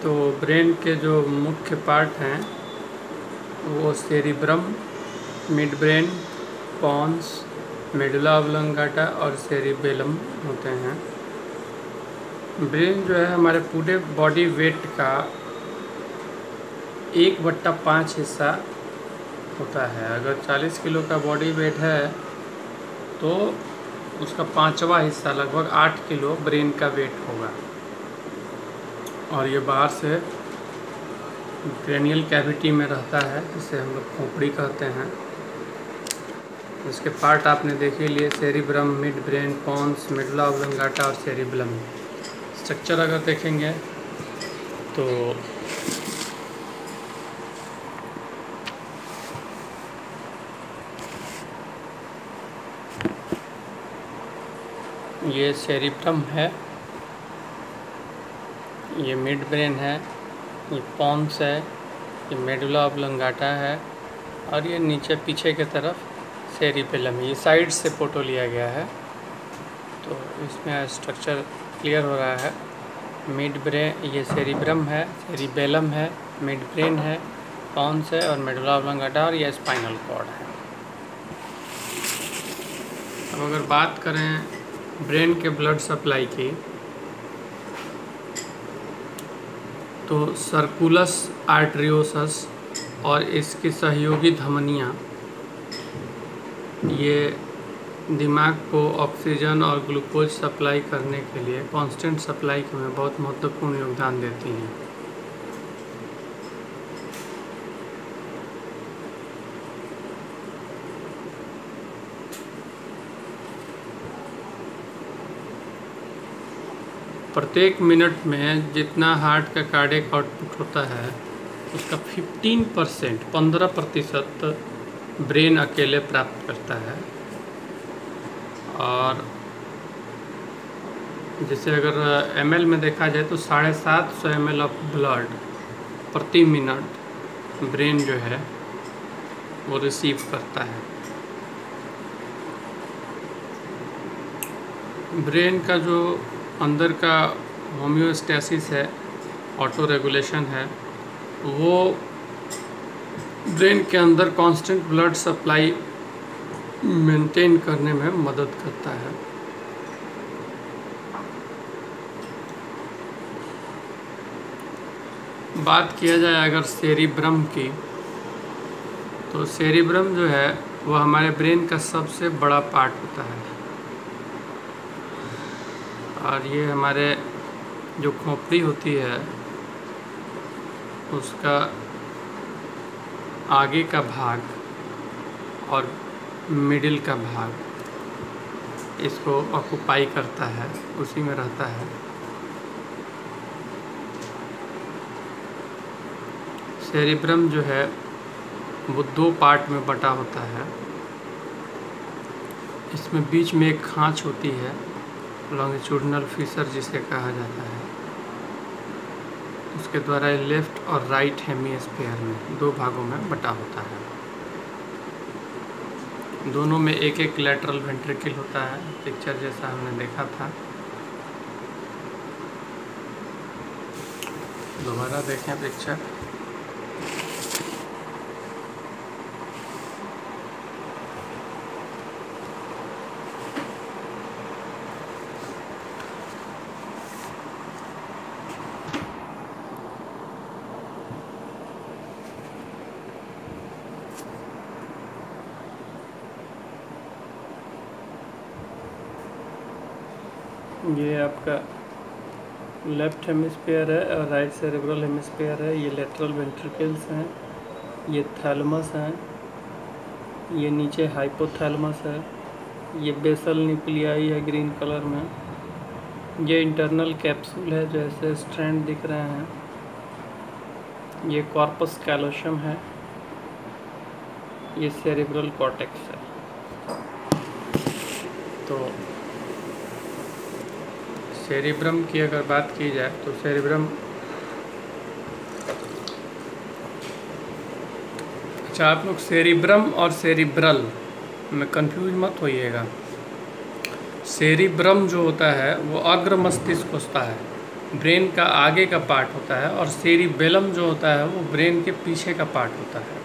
तो ब्रेन के जो मुख्य पार्ट हैं वो cerebrum, mid brain, pons, medulla oblongata और सेरिबेलम होते हैं। ब्रेन जो है हमारे पूरे बॉडी वेट का 1/5 हिस्सा होता है। अगर 40 किलो का बॉडी वेट है तो उसका 5वां हिस्सा लगभग 8 किलो ब्रेन का वेट होगा। और ये बाहर से क्रेनियल कैविटी में रहता है, जिसे हम लोग खोपड़ी कहते हैं। इसके पार्ट आपने देख ही लिए, cerebrum, mid brain, pons, medulla oblongata और सेरिबेलम। स्ट्रक्चर अगर देखेंगे तो ये सेरिब्रम है, ये मिड ब्रेन है, ये पॉन्स है, ये मेडुला ऑब्लोंगाटा है और ये नीचे पीछे की तरफ सेरिबेलम है। ये साइड से फोटो लिया गया है तो इसमें स्ट्रक्चर क्लियर हो रहा है। मिड ब्रेन, ये सेरिब्रम है, सेरिबेलम है, मिड ब्रेन है, पॉन्स है और मेडुला ऑब्लोंगाटा और ये स्पाइनल कॉर्ड है। अब अगर बात करें ब्रेन के ब्लड सप्लाई की तो सर्कुलस आर्टरियोसस और इसकी सहयोगी धमनियाँ ये दिमाग को ऑक्सीजन और ग्लूकोज सप्लाई करने के लिए, कांस्टेंट सप्लाई में बहुत महत्वपूर्ण योगदान देती हैं। प्रत्येक मिनट में जितना हार्ट का कार्डियक आउटपुट होता है उसका 15% ब्रेन अकेले प्राप्त करता है। और जैसे अगर ml में देखा जाए तो 750 ml ऑफ ब्लड प्रति मिनट ब्रेन जो है वो रिसीव करता है। ब्रेन का जो अंदर का होम्योस्टेसिस है, ऑटो रेगुलेशन है, वो ब्रेन के अंदर कांस्टेंट ब्लड सप्लाई मेंटेन करने में मदद करता है। बात किया जाए अगर सेरिब्रम की, तो सेरिब्रम जो है वो हमारे ब्रेन का सबसे बड़ा पार्ट होता है। और ये हमारे जो खोपड़ी होती है उसका आगे का भाग और मिडिल का भाग इसको ऑक्युपाई करता है, उसी में रहता है। सेरिब्रम जो है वो 2 पार्ट में बटा होता है। इसमें बीच में एक खांच होती है, लॉन्गिट्यूडिनल फिशर जिसे कहा जाता है। उसके द्वारा लेफ्ट और राइट हेमीस्फीयर में 2 भागों में बटा होता है। दोनों में एक एक लैटरल वेंट्रिकल होता है, पिक्चर जैसा हमने देखा था। दोबारा देखें पिक्चर। ये आपका लेफ्ट हेमिस्फीयर है और राइट सेरेब्रल हेमिस्फीयर है। ये लेटरल वेंट्रिकल्स हैं, ये थैलमस हैं, ये नीचे हाइपोथैलमस है, ये बेसल न्यूक्लियाई है ग्रीन कलर में, ये इंटरनल कैप्सूल है जो ऐसे स्ट्रैंड दिख रहे हैं, ये कॉर्पस कैलोशम है, ये सेरेब्रल कॉर्टेक्स है। तो सेरिब्रम की अगर बात की जाए तो सेरिब्रम, अच्छा आप लोग सेरिब्रम और सेरिब्रल में कंफ्यूज मत होइएगा। सेरिब्रम जो होता है वो अग्र मस्तिष्क होता है ब्रेन का आगे का पार्ट होता है, और सेरिबेलम जो होता है वो ब्रेन के पीछे का पार्ट होता है।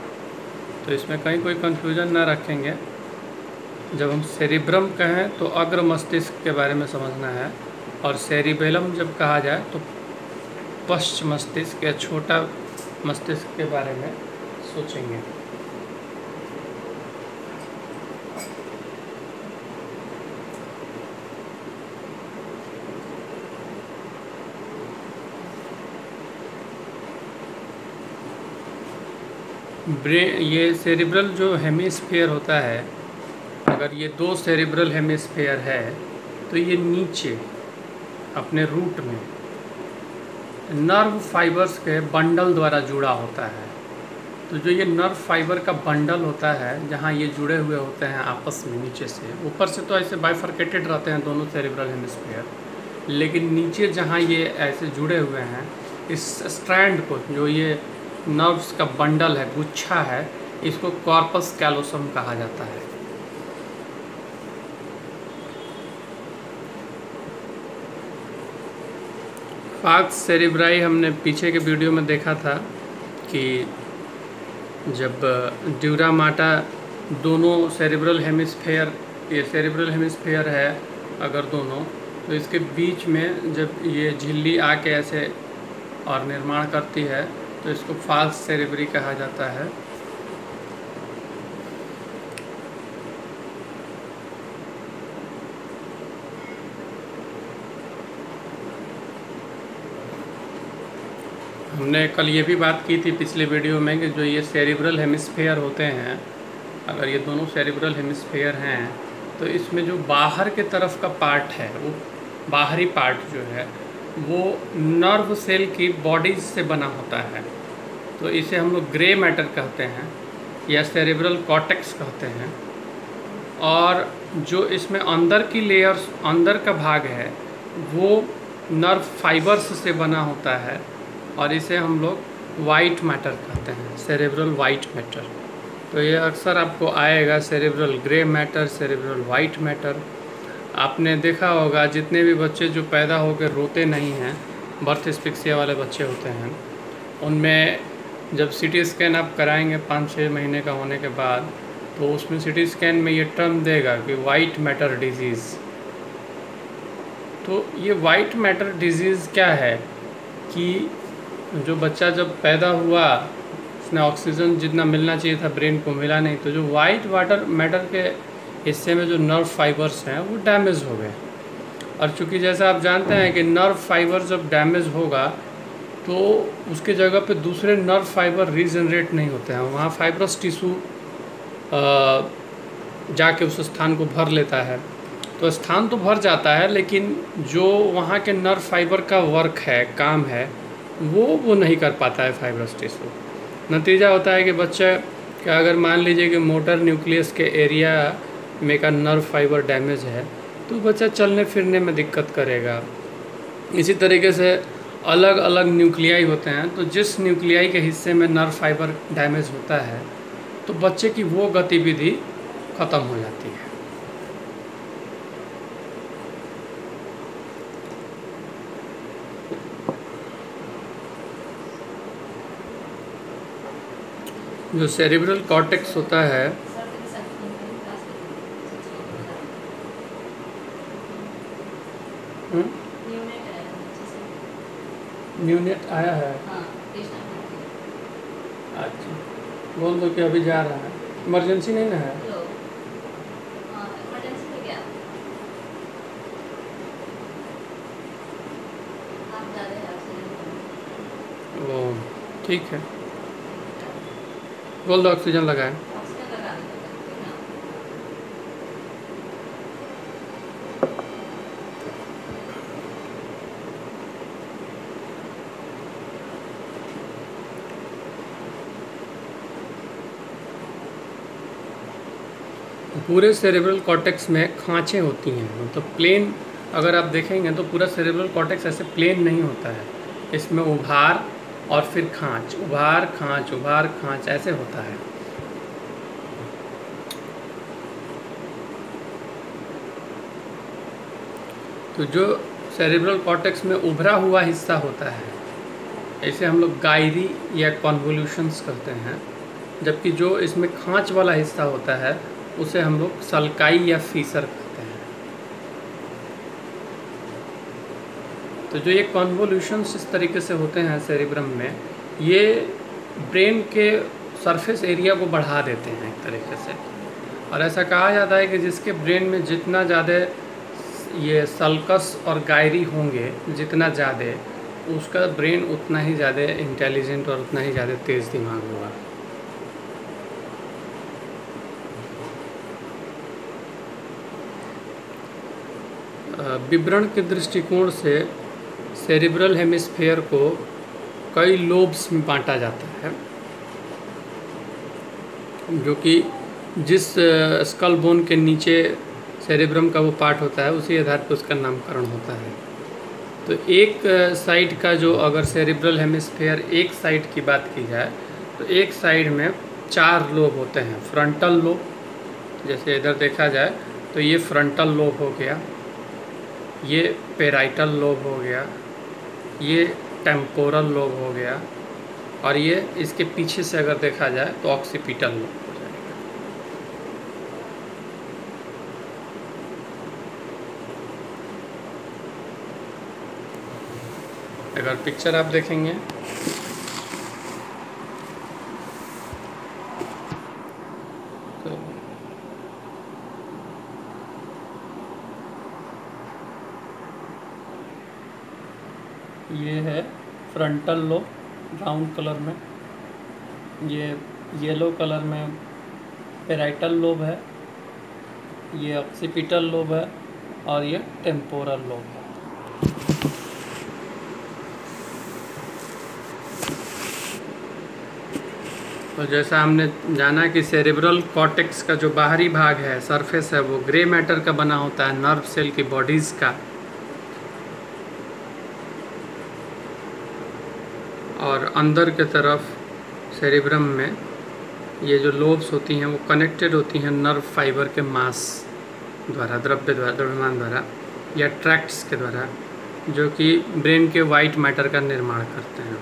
तो इसमें कहीं कोई कंफ्यूजन ना रखेंगे। जब हम सेरिब्रम कहें तो अग्र मस्तिष्क के बारे में समझना है, और सेरिबेलम जब कहा जाए तो पश्च मस्तिष्क या छोटा मस्तिष्क के बारे में सोचेंगे। ब्रेन, ये सेरिब्रल जो हेमिस्फीयर होता है, अगर ये 2 सेरिब्रल हेमिस्फीयर है तो ये नीचे अपने रूट में नर्व फाइबर्स के बंडल द्वारा जुड़ा होता है। तो जो ये नर्व फाइबर का बंडल होता है, जहाँ ये जुड़े हुए होते हैं आपस में नीचे से, ऊपर से तो ऐसे बाइफर्केटेड रहते हैं दोनों सेरिब्रल हेमिस्फीयर, लेकिन नीचे जहाँ ये ऐसे जुड़े हुए हैं, इस स्ट्रैंड को, जो ये नर्व्स का बंडल है, गुच्छा है, इसको कॉर्पस कैलोसम कहा जाता है। फाक्स सेरिब्राई हमने पीछे के वीडियो में देखा था कि जब ड्यूरा माटा दोनों सेरिब्रल हेमिस्फीयर, ये सेरिब्रल हेमिस्फीयर है अगर दोनों, तो इसके बीच में जब ये झिल्ली आके ऐसे और निर्माण करती है तो इसको फाल्स सेरिब्री कहा जाता है। हमने कल ये भी बात की थी पिछले वीडियो में कि जो ये सेरिब्रल हेमिस्फीयर होते हैं, अगर ये दोनों सेरिब्रल हेमिस्फीयर हैं तो इसमें जो बाहर के तरफ का पार्ट है, वो बाहरी पार्ट जो है वो नर्व सेल की बॉडीज से बना होता है। तो इसे हम लोग ग्रे मैटर कहते हैं या सेरिब्रल कॉर्टेक्स कहते हैं। और जो इसमें अंदर की लेयर्स, अंदर का भाग है, वो नर्व फाइबर्स से बना होता है, और इसे हम लोग वाइट मैटर कहते हैं, सेरिब्रल वाइट मैटर। तो ये अक्सर आपको आएगा cerebral grey matter, cerebral white matter. आपने देखा होगा जितने भी बच्चे जो पैदा होकर रोते नहीं हैं, बर्थ एस्फिक्सिया वाले बच्चे होते हैं, उनमें जब सीटी स्कैन आप कराएंगे 5-6 महीने का होने के बाद, तो उसमें सीटी स्कैन में ये टर्म देगा कि वाइट मैटर डिजीज़। तो ये वाइट मैटर डिजीज़ क्या है कि जो बच्चा जब पैदा हुआ, उसने ऑक्सीजन जितना मिलना चाहिए था ब्रेन को मिला नहीं, तो जो वाइट वाटर मैटर के हिस्से में जो नर्व फाइबर्स हैं वो डैमेज हो गए। और चूँकि जैसा आप जानते हैं कि नर्व फाइबर जब डैमेज होगा तो उसके जगह पे दूसरे नर्व फाइबर रीजनरेट नहीं होते हैं, वहाँ फाइब्रस टिश्यू जाके उस स्थान को भर लेता है। तो स्थान तो भर जाता है, लेकिन जो वहाँ के नर्व फाइबर का वर्क है, काम है, वो नहीं कर पाता है फाइब्रस टिश्यू। नतीजा होता है कि बच्चा का, अगर मान लीजिए कि मोटर न्यूक्लियस के एरिया में का नर्व फाइबर डैमेज है, तो बच्चा चलने फिरने में दिक्कत करेगा। इसी तरीके से अलग अलग न्यूक्लियाई होते हैं, तो जिस न्यूक्लियाई के हिस्से में नर्व फाइबर डैमेज होता है तो बच्चे की वो गतिविधि ख़त्म हो जाती है। जो सेरिब्रल कॉर्टेक्स होता है, न्यूनेट आया है। अच्छा, बोल दो कि अभी जा रहा है, इमरजेंसी नहीं ना है। वो ठीक है, बोल दो ऑक्सीजन लगाए। पूरे सेरेब्रल कॉर्टेक्स में खांचें होती हैं, मतलब प्लेन अगर आप देखेंगे तो पूरा सेरेब्रल कॉर्टेक्स ऐसे प्लेन नहीं होता है, इसमें उभार और फिर खांच, उभार खांच, उभार खांच ऐसे होता है। तो जो सेरिब्रल कॉर्टेक्स में उभरा हुआ हिस्सा होता है, ऐसे हम लोग गायरी या कॉन्वोल्यूशंस कहते हैं, जबकि जो इसमें खांच वाला हिस्सा होता है उसे हम लोग सल्काई या फीसर कहते हैं। तो जो ये कॉन्वोल्यूशंस इस तरीके से होते हैं सेरिब्रम में, ये ब्रेन के सरफेस एरिया को बढ़ा देते हैं एक तरीके से। और ऐसा कहा जाता है कि जिसके ब्रेन में जितना ज़्यादा ये सल्कस और गायरी होंगे, जितना ज़्यादा, उसका ब्रेन उतना ही ज़्यादा इंटेलिजेंट और उतना ही ज़्यादा तेज़ दिमाग होगा। विवरण के दृष्टिकोण से सेरिब्रल हेमिस्फीयर को कई लोब्स में बांटा जाता है, जो कि जिस स्कल बोन के नीचे सेरिब्रम का वो पार्ट होता है उसी आधार पर उसका नामकरण होता है। तो एक साइड का जो, अगर सेरिब्रल हेमिस्फीयर एक साइड की बात की जाए तो एक साइड में 4 लोब होते हैं। फ्रंटल लोब, जैसे इधर देखा जाए तो ये फ्रंटल लोब हो गया, ये पेराइटल लोब हो गया, ये टेम्पोरल लोब हो गया, और ये इसके पीछे से अगर देखा जाए तो ऑक्सीपिटल लोब हो जाएगा। अगर पिक्चर आप देखेंगे तो ये है फ्रंटल लोब ब्राउन कलर में, ये येलो कलर में पेराइटल लोब है, ये ऑक्सीपिटल लोब है, और ये टेम्पोरल लोब है। तो जैसा हमने जाना कि सेरिब्रल कॉर्टेक्स का जो बाहरी भाग है, सरफेस है, वो ग्रे मैटर का बना होता है, नर्व सेल की बॉडीज़ का, और अंदर के तरफ सेरिब्रम में ये जो लोब्स होती हैं वो कनेक्टेड होती हैं नर्व फाइबर के मास द्वारा, द्रव्यमान द्वारा या ट्रैक्ट्स के द्वारा, जो कि ब्रेन के वाइट मैटर का निर्माण करते हैं।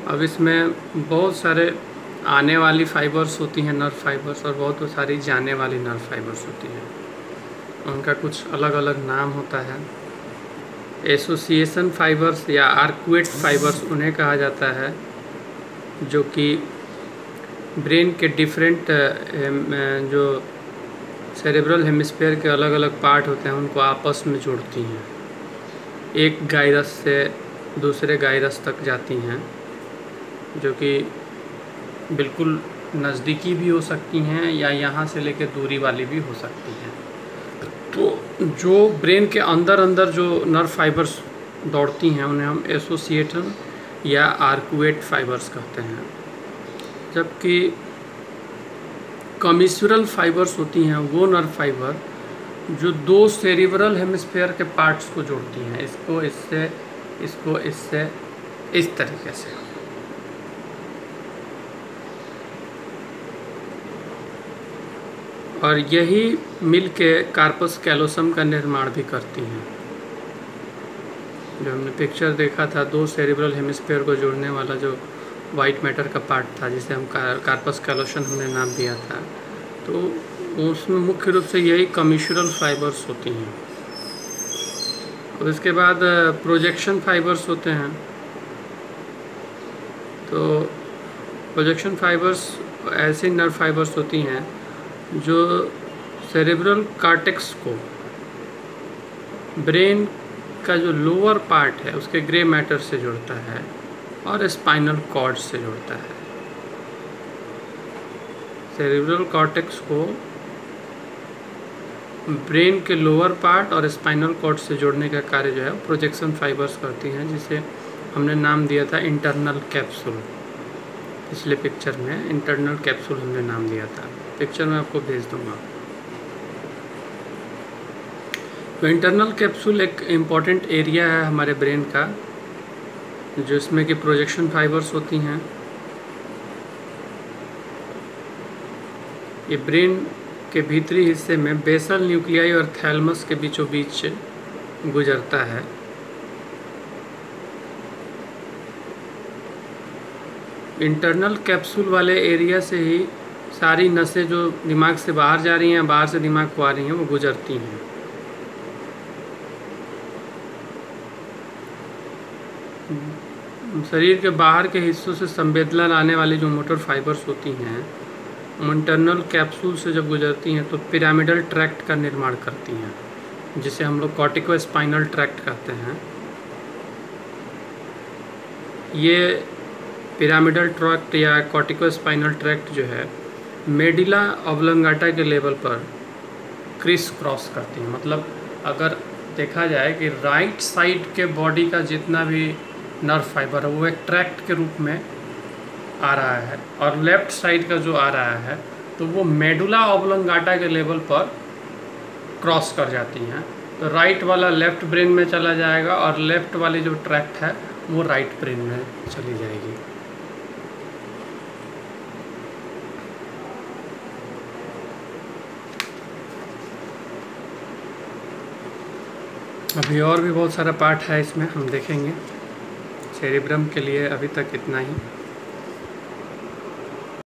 अब इसमें बहुत सारे आने वाली फाइबर्स होती हैं, नर्व फाइबर्स, और बहुत सारी जाने वाली नर्व फाइबर्स होती हैं। उनका कुछ अलग अलग नाम होता है। एसोसिएशन फाइबर्स या आर्कुएट फाइबर्स उन्हें कहा जाता है, जो कि ब्रेन के डिफरेंट जो सेरेब्रल हेमिस्फीयर के अलग अलग पार्ट होते हैं उनको आपस में जोड़ती हैं, एक गाइरस से दूसरे गाइरस तक जाती हैं, जो कि बिल्कुल नज़दीकी भी हो सकती हैं या यहाँ से लेकर दूरी वाली भी हो सकती हैं। तो जो ब्रेन के अंदर जो नर्व फाइबर्स दौड़ती हैं उन्हें हम एसोसिएशन या आर्कुएट फाइबर्स कहते हैं, जबकि कमिसुरल फाइबर्स होती हैं वो नर्व फाइबर जो 2 सेरिब्रल हेमिस्फीयर के पार्ट्स को जोड़ती हैं, इसको इससे, इसको इससे, इस तरीके से। और यही मिल के कार्पस कैलोसम का निर्माण भी करती हैं। जो हमने पिक्चर देखा था 2 सेरिब्रल हेमिस्फीयर को जोड़ने वाला जो वाइट मैटर का पार्ट था, जिसे हम कार्पस कैलोसम हमने नाम दिया था, तो उसमें मुख्य रूप से यही कमिसुरल फाइबर्स होती हैं। और इसके बाद प्रोजेक्शन फाइबर्स होते हैं। तो प्रोजेक्शन फाइबर्स ऐसी नर्व फाइबर्स होती हैं जो सेरेब्रल कॉर्टेक्स को ब्रेन का जो लोअर पार्ट है उसके ग्रे मैटर से जोड़ता है और स्पाइनल कॉर्ड से जोड़ता है। सेरेब्रल कॉर्टेक्स को ब्रेन के लोअर पार्ट और स्पाइनल कॉर्ड से जोड़ने का कार्य जो है प्रोजेक्शन फाइबर्स करती हैं, जिसे हमने नाम दिया था इंटरनल कैप्सूल। पिछले पिक्चर में इंटरनल कैप्सूल हमने नाम दिया था, पिक्चर में आपको भेज दूंगा। तो इंटरनल कैप्सूल एक इम्पॉर्टेंट एरिया है हमारे ब्रेन का, जिसमें कि प्रोजेक्शन फाइबर्स होती हैं। ये ब्रेन के भीतरी हिस्से में बेसल न्यूक्लियाई और थैलमस के बीचों बीच गुजरता है। इंटरनल कैप्सूल वाले एरिया से ही सारी नसें जो दिमाग से बाहर जा रही हैं, बाहर से दिमाग को आ रही हैं, वो गुजरती हैं। शरीर के बाहर के हिस्सों से संवेदना लाने वाली जो मोटर फाइबर्स होती हैं, इंटरनल कैप्सूल से जब गुजरती हैं तो पिरामिडल ट्रैक्ट का निर्माण करती हैं, जिसे हम लोग कॉर्टिको स्पाइनल ट्रैक्ट कहते हैं। ये पिरामिडल ट्रैक्ट या कॉर्टिको स्पाइनल ट्रैक्ट जो है मेडिला ऑब्लंगाटा के लेवल पर क्रिस क्रॉस करती है। मतलब अगर देखा जाए कि राइट साइड के बॉडी का जितना भी नर्व फाइबर है वो एक ट्रैक्ट के रूप में आ रहा है, और लेफ्ट साइड का जो आ रहा है तो वो मेडुला ऑब्लंगाटा के लेवल पर क्रॉस कर जाती हैं। तो राइट वाला लेफ्ट ब्रेन में चला जाएगा और लेफ्ट वाली जो ट्रैक्ट है वो राइट ब्रेन में चली जाएगी। अभी और भी बहुत सारा पार्ट है इसमें, हम देखेंगे। सेरेब्रम के लिए अभी तक इतना ही।